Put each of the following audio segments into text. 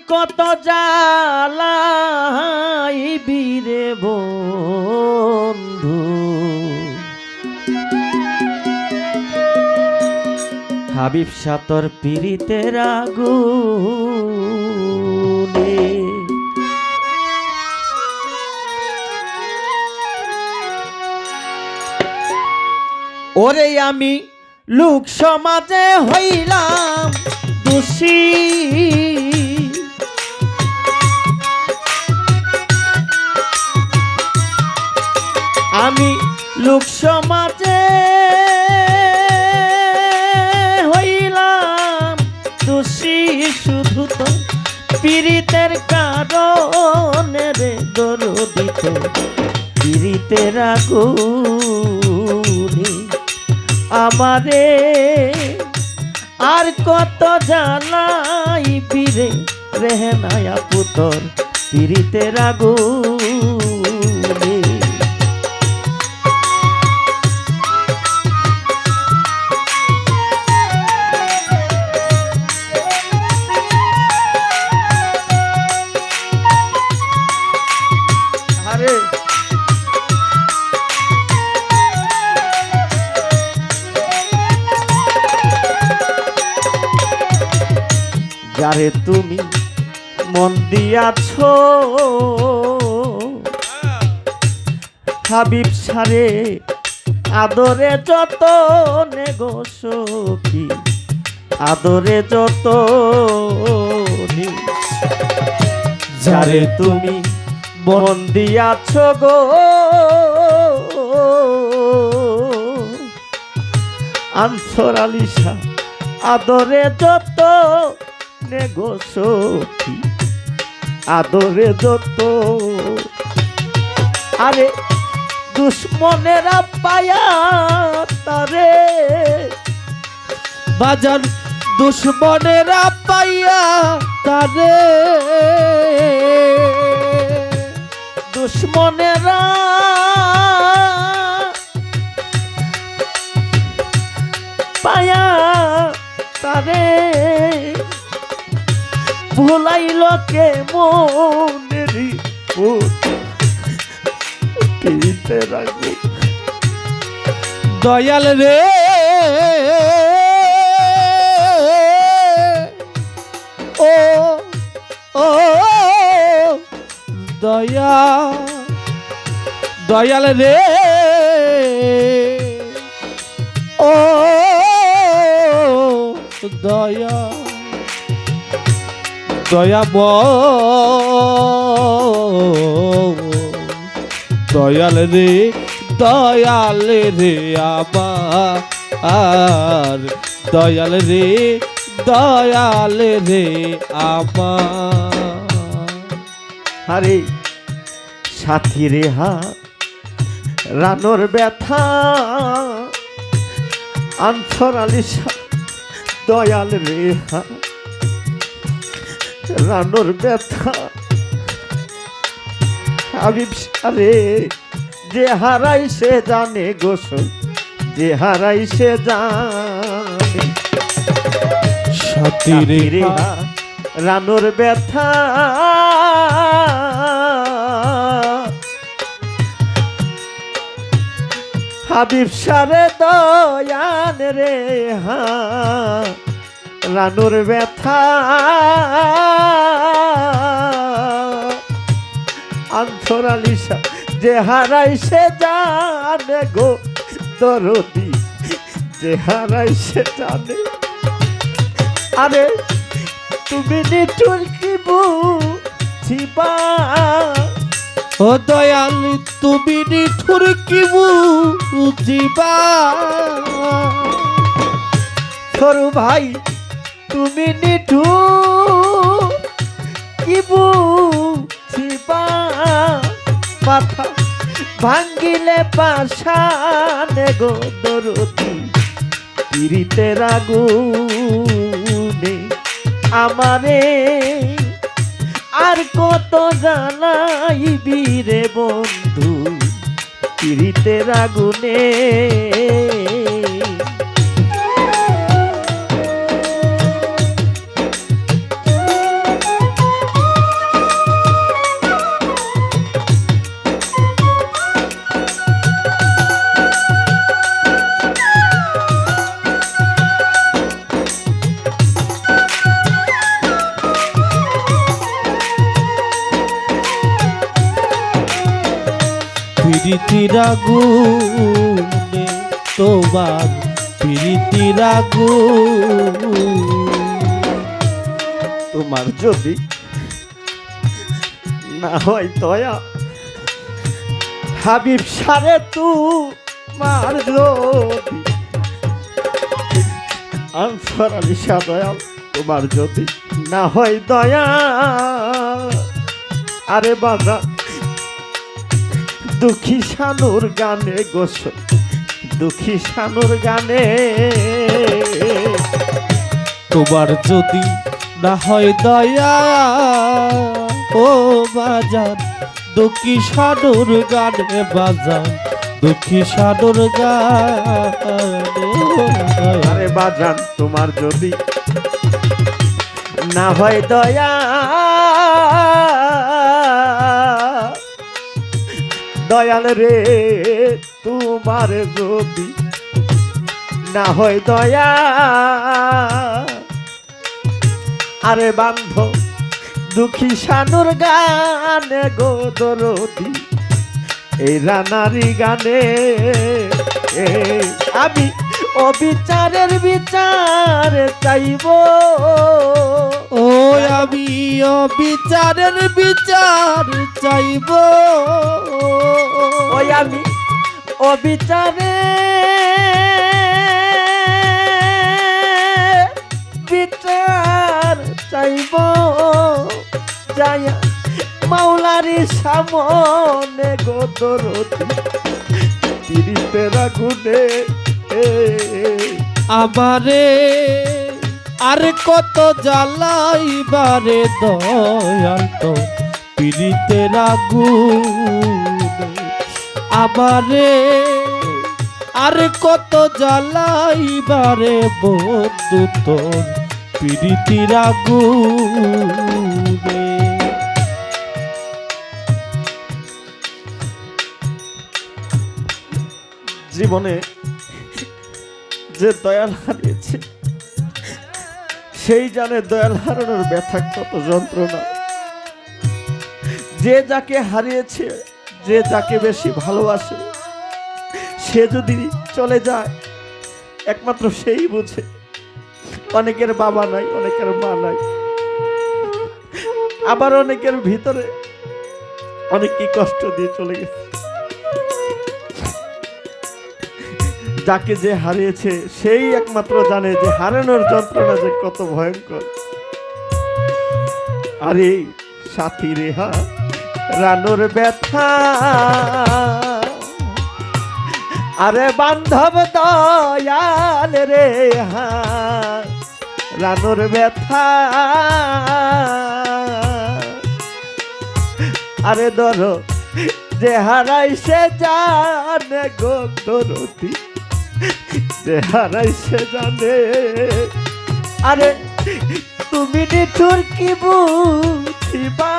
কত জ্বালাইবি রে বন্ধু হাবিব শাহ তোর পীড়িতের আগুনে ওরে আমি লোক সমাজে হইলাম দোষী আমি লোক সমাজে হইলাম দোষী শুধু তো পীড়িতের কারণে রে দরদিত পীড়িতের আগুনে আমারে আর কত জ্বালাইবি রে রেহনায়া পুতর পীড়িতের আগুনে যারে তুমি মন দিয়াছ হাবিব সারে আদরে যত নেগো সখী আদরে যত যারে তুমি মন দিয়াছ গো আনসর আলিশা আদরে যত নেগো সখী আদরে যত আরে দুশ্মনেরা পায়া তারে বাজার দুশ্মনেরা পাইয়া তারে দুশ্মনেরা পায়া তারে ভুলাইল কে মনেরি পীড়িতে রাখবো দয়াল রে ও ও দয়াল রে ও দয়া দয়াল রে আমার দয়াল রে আমার আরে সাথী রে হা রানোর ব্যথা আনসর আলিশা দয়াল রে হা রানোর ব্যথা হাবিব সারে যে হারাই সে জানে গোসল যে হারাই সে জানে সাথী রে রানোর ব্যথা হাবিব সারে দয়াল রে হা রানোর ব্যথা আনসর আলিশা যে হারাই সে জানে গো দরদি যে হারাই সে জানে আরে তুমি নিঠুর কি বুঝিবা ও দয়াল তুমি নিঠুর কি বুঝিবা সরু ভাই তুমি নিঠুর কি বুঝিবা মাথা ভাঙ্গিলে পাশানে গো দরদি পীড়িতের আগুনে আমারে আর কত জ্বালাইবি রে বন্ধু পীড়িতের আগুনে প্রীতির আগুনে, তোমার প্রীতির আগুন। তোমার যদি না হয় দয়া হাবিব সারে তোমার যদি আনসার আলী শাহ দয়াল তোমার যদি না হয় দয়া, আরে বাবা দুঃখী শানুর গানে গোসল, দুঃখী শানুর গানে। তোমার যদি না হয় দয়া ও বাজান, দুঃখী শানুর গানে বাজান, দুঃখী শানুর গানে। আরে বাজান তোমার যদি না হয় দয়া, দয়াল রে তোমার যদি না হয় দয়া, আরে বান্ধব দুঃখী শানুর গানে গো দরদি, এই রানারি গানে আমি অবিচারের বিচার চাইব, ও আমি অবিচারের বিচার চাইব, ওই আমি অবিচারে বিচার চাইব, যায়া মাওলারি সামনে গো দরদি, তিরিতের আগুনে আমারে আর কত জ্বালাইবারে দয়াল তো পীড়িতের আগুনে, আমারে আর কত জ্বালাইবারে বন্ধু তোর পীড়িতের আগুনে। জীবনে যে দয়াল হারিয়েছে সেই জানে দয়াল হারানোর ব্যথা কত যন্ত্রণা। যে যাকে হারিয়েছে, যে যাকে বেশি ভালোবাসে, সে যদি চলে যায় একমাত্র সেই বুঝে। অনেকের বাবা নাই, অনেকের মা নাই, আবার অনেকের ভিতরে অনেক কি কষ্ট দিয়ে চলে গেছে। যাকে যে হারিয়েছে সেই একমাত্র জানে যে হারানোর যন্ত্রণা যে কত ভয়ঙ্কর। আরে সাথী রেহা রানোর ব্যথা, আরে বান্ধব দয়াল রে রানোর ব্যথা, আরে ধরো যে হারাইছে জানে গো দরদি, যে হারাইছে জানে। আরে তুমি নিঠুর কি বুঝিবা,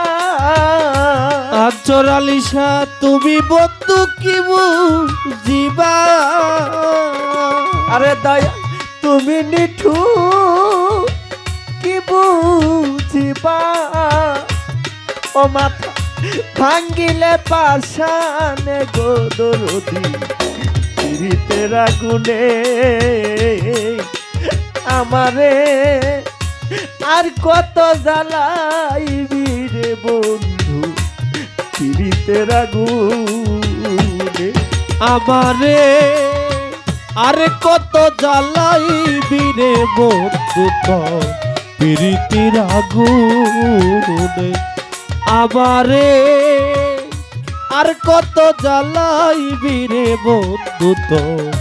আচর আলিশা তুমি বন্ধু কি বুঝিবা, আরে দয়া তুমি নিঠুর কি বুঝিবা, ও মাথা ভাঙ্গিলে পাশানে গো দরদি, পীড়িতের আগুনে আমারে আর কত জ্বালাইবি রে বন্ধু, পীড়িতের আগুনে আমারে আর কত জ্বালাইবি রে বন্ধু তোর পীড়িতের আগুনে, আমারে আর কত জ্বালাইবি রে বন্ধু তোর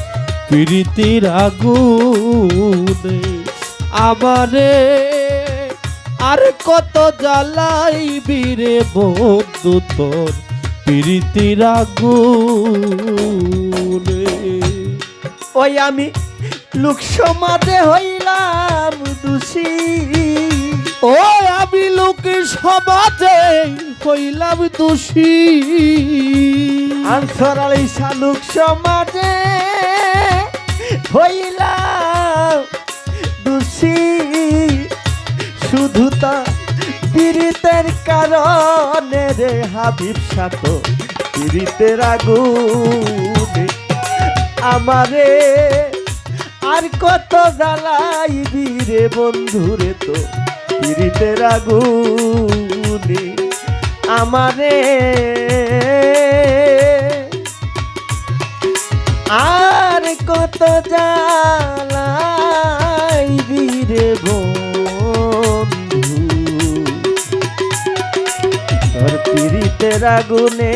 পীড়িতের আগুনে, আমারে আর কত জ্বালাইবি রে বন্ধু তোর পীড়িতের আগুনে। ওই আমি লোক সমাজে হইলাম দোষী, ও আমি লোক সমাজে হইলাম দোষী, আনসার আলী শাহ লোক সমাজে হইলাম দোষী, শুধু তা পীড়িতের কারণে রে হাবিব শাহ তো পীড়িতের আগুনে আমারে আর কত জ্বালাইবি রে বন্ধুরে তো পীড়িতের আগুনে আমারে আর কত জ্বালাইবি রে বন্ধু তোর পীড়িতের আগুনে